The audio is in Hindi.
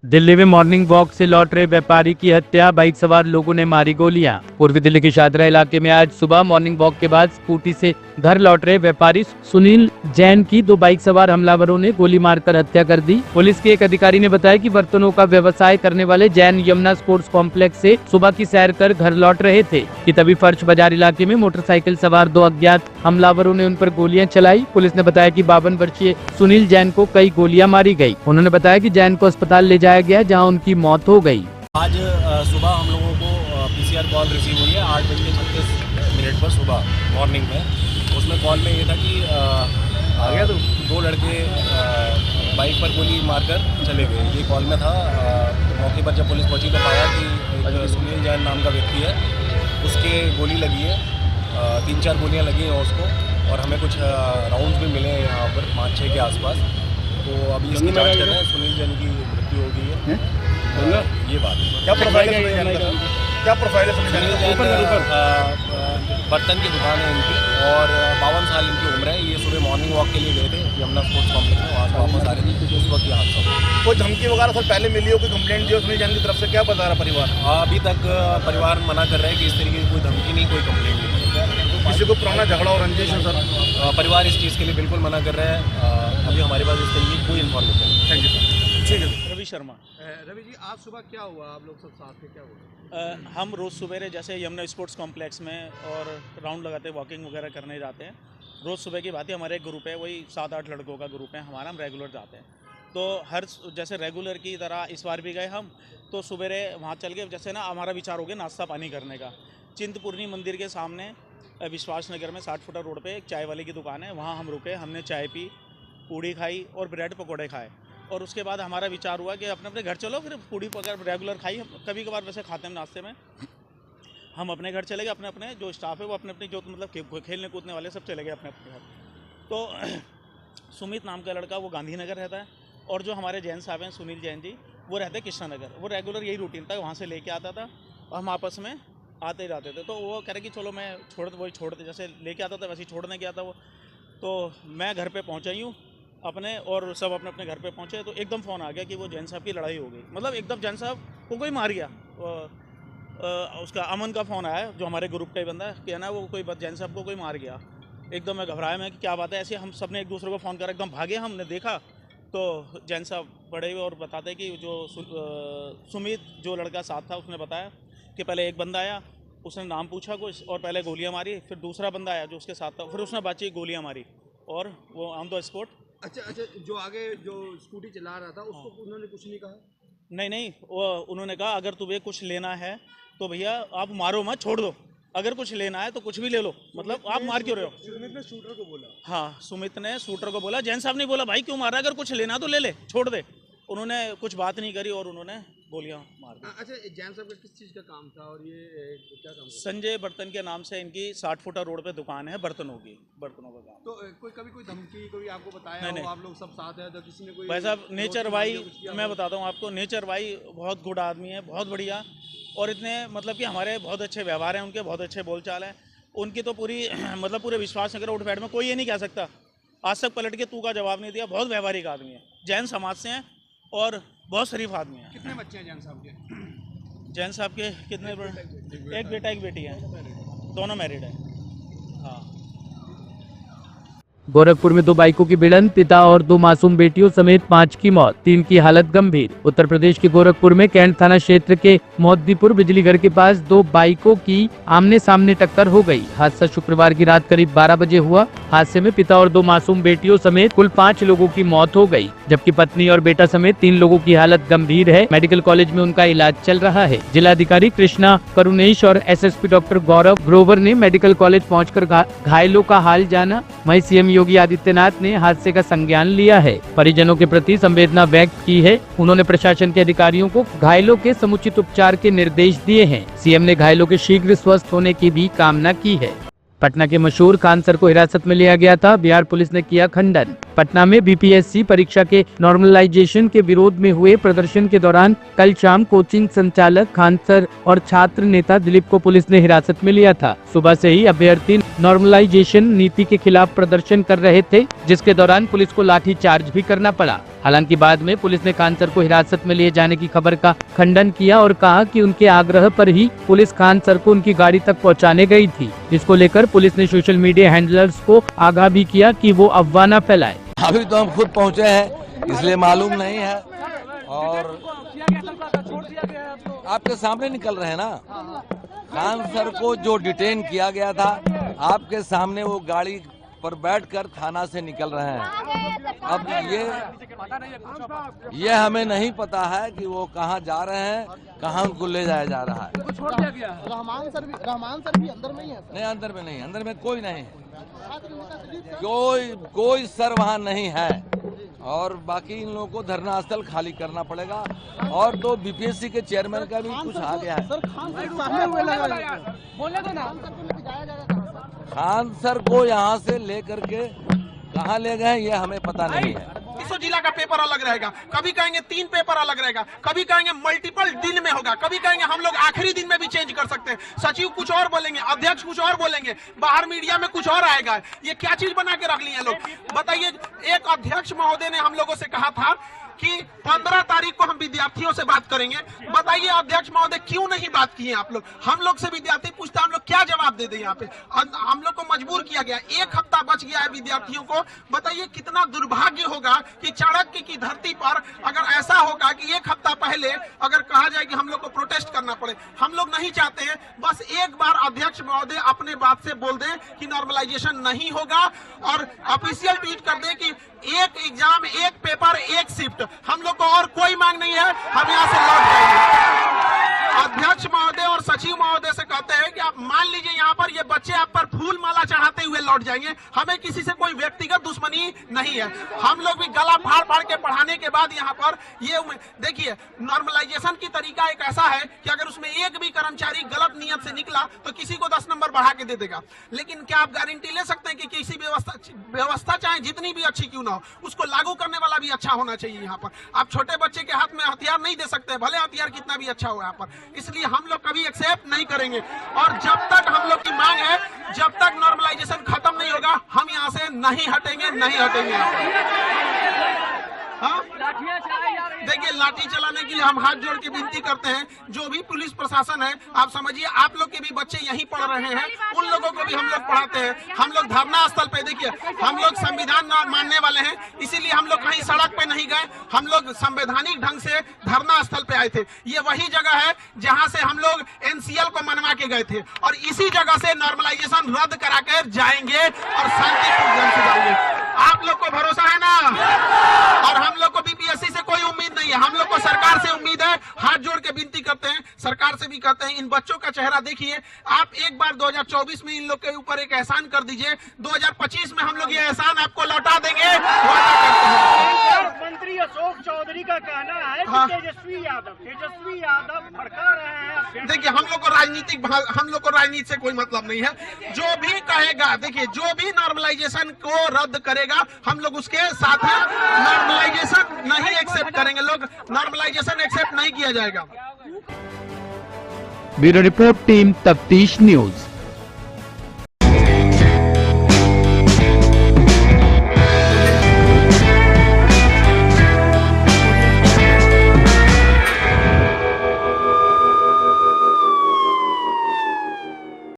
दिल्ली में मॉर्निंग वॉक से लौट रहे व्यापारी की हत्या, बाइक सवार लोगों ने मारी गोलियां। पूर्वी दिल्ली के शादरा इलाके में आज सुबह मॉर्निंग वॉक के बाद स्कूटी से घर लौट रहे व्यापारी सुनील जैन की दो बाइक सवार हमलावरों ने गोली मारकर हत्या कर दी। पुलिस के एक अधिकारी ने बताया कि बर्तनों का व्यवसाय करने वाले जैन यमुना स्पोर्ट्स कॉम्प्लेक्स से सुबह की सैर कर घर लौट रहे थे कि तभी फर्श बाजार इलाके में मोटरसाइकिल सवार दो अज्ञात हमलावरों ने उन पर गोलियां चलाई। पुलिस ने बताया कि 52 वर्षीय सुनील जैन को कई गोलियां मारी गई। उन्होंने बताया कि जैन को अस्पताल ले जाया गया जहां उनकी मौत हो गई। आज सुबह हम लोगों को पीसीआर कॉल रिसीव हुई है 8:36 पर सुबह मॉर्निंग में। उसमें कॉल में ये था कि आ गया तो दो लड़के बाइक पर गोली मारकर चले गए, ये कॉल में था। मौके पर जब पुलिस पहुंची तो पाया कि एक सुनील जैन नाम का व्यक्ति है, उसके गोली लगी है, 3-4 गोलियां लगी हैं उसको, और हमें कुछ राउंड्स भी मिले हैं यहाँ पर 5-6 के आसपास। तो अभी इसकी जांच कर रहे हैं। सुनील जैन की मृत्यु हो गई है। ये बात क्या प्रोफाइल है? क्या प्रोफाइल है? सुनील जैन बर्तन की दुकान है इनकी, और 52 साल इनकी उम्र है। ये सुबह मॉर्निंग वॉक के लिए गए थे यमुना स्पोर्ट्स कॉम्प्लेक्स में, वहाँ से वापस आ रहे थे, उस वक्त ये हादसा हुआ। कोई धमकी वगैरह सर पहले मिली हो, कोई कंप्लेंट दी हो सुनील जैन की तरफ से? क्या बता रहा परिवार? अभी तक परिवार मना कर रहे हैं कि इस तरीके की कोई धमकी नहीं, कोई कंप्लेंट नहीं। किसी को पुराना झगड़ा और रंजिश है सर? परिवार इस चीज़ के लिए बिल्कुल मना कर रहे हैं। अभी हमारे पास इस तरीके की कोई इन्फॉर्मेशन नहीं। Thank you sir. ठीक है। रवि शर्मा। रवि जी, आज सुबह क्या हुआ? आप लोग सब साथ थे, क्या हुआ? हम रोज़ सवेरे जैसे यमुना स्पोर्ट्स कॉम्प्लेक्स में और राउंड लगाते वॉकिंग वगैरह करने जाते हैं। रोज़ सुबह की बात है, हमारे एक ग्रुप है, वही 7-8 लड़कों का ग्रुप है हमारा, हम रेगुलर जाते हैं। तो हर जैसे रेगुलर की तरह इस बार भी गए हम। तो सवेरे वहाँ चल के जैसे ना हमारा विचार हो गया नाश्ता पानी करने का। चिंतपूर्णी मंदिर के सामने विश्वास नगर में 60 फुटा रोड पे एक चाय वाले की दुकान है, वहाँ हम रुके, हमने चाय पी, पूड़ी खाई और ब्रेड पकौड़े खाए। और उसके बाद हमारा विचार हुआ कि अपने अपने घर चलो, फिर पूड़ी पकौड़े रेगुलर खाई, हम कभी कभार वैसे खाते हैं नाश्ते में। हम अपने घर चले गए, अपने अपने जो स्टाफ है वो अपने अपने जो मतलब खेलने कूदने वाले सब चले गए अपने अपने घर। तो सुमित नाम का लड़का वो गांधीनगर रहता है, और जो हमारे जैन साहब हैं सुनील जैन जी, वो रहते कृष्णा नगर। वो रेगुलर यही रूटीन था, वहाँ से लेके आता था और हम आपस में आते ही जाते थे। तो वो कह रहे कि चलो मैं छोड़ते जैसे लेके आता था वैसे ही छोड़ने गया था वो। तो मैं घर पे पहुँचा ही हूँ अपने, और सब अपने अपने घर पे पहुँचे तो एकदम फ़ोन आ गया कि वो जैन साहब की लड़ाई हो गई। मतलब एकदम जैन साहब को कोई मार गया। उसका अमन का फ़ोन आया, जो हमारे ग्रुप का ही बंदा है, कहना वो कोई जैन साहब को कोई मार गया। एकदम मैं घबराया, मैं कि क्या बात है। ऐसे हम सब ने एक दूसरे को फ़ोन कर एकदम भागे। हमने देखा तो जैन साहब बड़े हुए और बताते कि जो सुमित जो लड़का साथ था उसने बताया कि पहले एक बंदा आया, उसने नाम पूछा कुछ और पहले गोलियां मारी, फिर दूसरा बंदा आया जो उसके साथ था, फिर उसने बातचीत गोलियां मारी और वो ऑन द स्पॉट। अच्छा, जो आगे जो स्कूटी चला रहा था उसको उन्होंने कुछ नहीं कहा? नहीं, वो उन्होंने कहा अगर तुम्हें कुछ लेना है तो भैया आप मारो मत, छोड़ दो। अगर कुछ लेना है तो कुछ भी ले लो, मतलब आप मार क्यों रहे हो? सुमित ने शूटर को बोला। हाँ, सुमित ने शूटर को बोला। जैन साहब ने बोला भाई क्यों मारा, अगर कुछ लेना तो ले ले, छोड़ दे। उन्होंने कुछ बात नहीं करी और उन्होंने गोलियां मार दी। अच्छा, जैन साहब का किस चीज़ का काम था और ये क्या काम? संजय बर्तन के नाम से इनकी 60 फुटा रोड पे दुकान है बर्तनों का काम। तो कभी कोई धमकी कोई आपको बताया नहीं, हो? आप लोग सब साथ हैं तो किसी ने कोई? भाई साहब नेचर भाई, मैं बताता हूँ आपको, नेचर भाई बहुत गुड आदमी है, बहुत बढ़िया, और इतने मतलब कि हमारे बहुत अच्छे व्यवहार हैं उनके, बहुत अच्छे बोलचाल हैं उनकी। तो पूरी मतलब पूरे विश्वास नगर उठ बैठ में कोई ये नहीं कह सकता आज तक पलट के तू का जवाब नहीं दिया। बहुत व्यवहारिक आदमी है, जैन समाज से हैं और बहुत शरीफ आदमी है। कितने बच्चे हैं जैन साहब के? जैन साहब के कितने? एक बेटा एक बेटी है, दोनों मैरिड है। हाँ। गोरखपुर में दो बाइकों की भिड़ंत, पिता और दो मासूम बेटियों समेत 5 की मौत, 3 की हालत गंभीर। उत्तर प्रदेश के गोरखपुर में कैंट थाना क्षेत्र के मोहद्दीपुर बिजली घर के पास दो बाइकों की आमने सामने टक्कर हो गई। हादसा शुक्रवार की रात करीब 12 बजे हुआ। हादसे में पिता और दो मासूम बेटियों समेत कुल 5 लोगों की मौत हो गई, जबकि पत्नी और बेटा समेत 3 लोगों की हालत गंभीर है। मेडिकल कॉलेज में उनका इलाज चल रहा है। जिलाधिकारी कृष्णा करुणेश और एसएसपी डॉक्टर गौरव ग्रोवर ने मेडिकल कॉलेज पहुंचकर घायलों का हाल जाना। वहीं सीएम योगी आदित्यनाथ ने हादसे का संज्ञान लिया है, परिजनों के प्रति संवेदना व्यक्त की है। उन्होंने प्रशासन के अधिकारियों को घायलों के समुचित उपचार के निर्देश दिए हैं। सीएम ने घायलों के शीघ्र स्वस्थ होने की भी कामना की है। पटना के मशहूर खान सर को हिरासत में लिया गया था, बिहार पुलिस ने किया खंडन। पटना में बीपीएससी परीक्षा के नॉर्मलाइजेशन के विरोध में हुए प्रदर्शन के दौरान कल शाम कोचिंग संचालक खान सर और छात्र नेता दिलीप को पुलिस ने हिरासत में लिया था। सुबह से ही अभ्यर्थी नॉर्मलाइजेशन नीति के खिलाफ प्रदर्शन कर रहे थे, जिसके दौरान पुलिस को लाठी चार्ज भी करना पड़ा। हालांकि बाद में पुलिस ने खान सर को हिरासत में लिए जाने की खबर का खंडन किया और कहा कि उनके आग्रह पर ही पुलिस खान सर को उनकी गाड़ी तक पहुंचाने गई थी, जिसको लेकर पुलिस ने सोशल मीडिया हैंडलर्स को आगाह भी किया कि वो अफवाह न फैलाए। अभी तो हम खुद पहुंचे हैं, इसलिए मालूम नहीं है और आपके सामने निकल रहे हैं ना। खान सर को जो डिटेन किया गया था, आपके सामने वो गाड़ी पर बैठकर थाना से निकल रहे हैं। अब ये हमें नहीं पता है कि वो कहाँ जा रहे हैं, कहाँ उनको ले जाया जा रहा है। रहमान सर भी अंदर में ही है? नहीं, अंदर में नहीं, अंदर में कोई नहीं है, कोई सर वहाँ नहीं है। और बाकी इन लोगों को धरना स्थल खाली करना पड़ेगा। और तो बीपीएससी के चेयरमैन का भी कुछ आ गया है। खान सर को यहाँ से लेकर के कहाँ ले गए ये हमें पता नहीं है। जिला का पेपर अलग रहेगा, कभी कहेंगे 3 पेपर अलग रहेगा, कभी कहेंगे मल्टीपल दिन में होगा, कभी कहेंगे हम लोग आखिरी दिन में भी चेंज कर सकते हैं। सचिव कुछ और बोलेंगे, अध्यक्ष कुछ और बोलेंगे, बाहर मीडिया में कुछ और आएगा। ये क्या चीज बना के रख लिए लोग, बताइए। एक अध्यक्ष महोदय ने हम लोगों से कहा था कि 15 तारीख को हम विद्यार्थियों से बात करेंगे। बताइए अध्यक्ष महोदय क्यों नहीं बात किए आप लोग? हम लोग से विद्यार्थी पूछता, हम लोग क्या जवाब दे दें? यहाँ पे हम लोग को मजबूर किया गया, 1 हफ्ता बच गया है विद्यार्थियों को। बताइए कितना दुर्भाग्य होगा कि चाणक्य की धरती पर अगर ऐसा होगा कि 1 हफ्ता पहले अगर कहा जाए कि हम लोग को प्रोटेस्ट करना पड़े। हम लोग नहीं चाहते हैं, बस एक बार अध्यक्ष महोदय अपने बात से बोल दें कि नॉर्मलाइजेशन नहीं होगा और ऑफिशियल ट्वीट कर दें कि 1 एग्जाम, 1 पेपर, 1 शिफ्ट। हम लोग को और कोई मांग नहीं है, हम यहाँ से लौट जाएंगे। अध्यक्ष महोदय और सचिव महोदय से कहते हैं कि आप मान लीजिए यहाँ पर ये बच्चे आप पर फूल माला चढ़ाते हुए लौट जाएंगे, हमें किसी से कोई व्यक्तिगत दुश्मनी नहीं है। हम लोग भी गला फाड़ फाड़ के पढ़ाने के बाद यहाँ पर ये देखिए, नॉर्मलाइजेशन की तरीका एक ऐसा है कि अगर उसमें एक भी कर्मचारी गलत नियत से निकला तो किसी को 10 नंबर बढ़ा के दे देगा। लेकिन क्या आप गारंटी ले सकते हैं कि किसी व्यवस्था चाहे जितनी भी अच्छी क्यों ना हो, उसको लागू करने वाला भी अच्छा होना चाहिए। यहाँ पर आप छोटे बच्चे के हाथ में हथियार नहीं दे सकते, भले हथियार कितना भी अच्छा हो यहाँ पर। इसलिए हम लोग कभी एक्सेप्ट नहीं करेंगे और जब तक हम लोग की मांग है, जब तक नॉर्मलाइजेशन खत्म नहीं होगा, हम यहाँ से नहीं हटेंगे, नहीं हटेंगे यहाँ पर। हाँ? देखिए, लाठी चलाने के लिए हम हाथ जोड़ के विनती करते हैं, जो भी पुलिस प्रशासन है, आप समझिए आप लोग के भी बच्चे यहीं पढ़ रहे हैं, उन लोगों को भी हम लोग पढ़ाते हैं। हम लोग धरना स्थल पे, देखिए हम लोग संविधान मानने वाले हैं, इसीलिए हम लोग कहीं सड़क पे नहीं गए, हम लोग संवैधानिक ढंग से धरना स्थल पे आए थे। ये वही जगह है जहां से हम लोग एनसीएल को मनवा के गए थे और इसी जगह से नॉर्मलाइजेशन रद्द करा कर जाएंगे और शांतिपूर्ण ढंग से जाएंगे। आप लोग को भरोसा है ना? और हम लोग को बीपीएससी से कोई उम्मीद नहीं है, हम लोग को सरकार से उम्मीद है। हाथ जोड़ के विनती करते हैं, सरकार से भी कहते हैं, इन बच्चों का चेहरा देखिए। आप एक बार 2024 में इन लोग के ऊपर एक एहसान कर दीजिए, 2025 में हम लोग ये एहसान आपको लौटा देंगे। मंत्री अशोक चौधरी का कहना है कि तेजस्वी यादव भड़का रहे हैं। देखिए, हम लोग को राजनीति से कोई मतलब नहीं है। जो भी कहेगा, देखिए जो भी नॉर्मलाइजेशन को रद्द करेगा, हम लोग उसके साथ हैं। नॉर्मलाइजेशन नहीं एक्सेप्ट करेंगे, लोग नॉर्मलाइजेशन एक्सेप्ट नहीं किया जाएगा। ब्यूरो रिपोर्ट, टीम तफ्तीश न्यूज।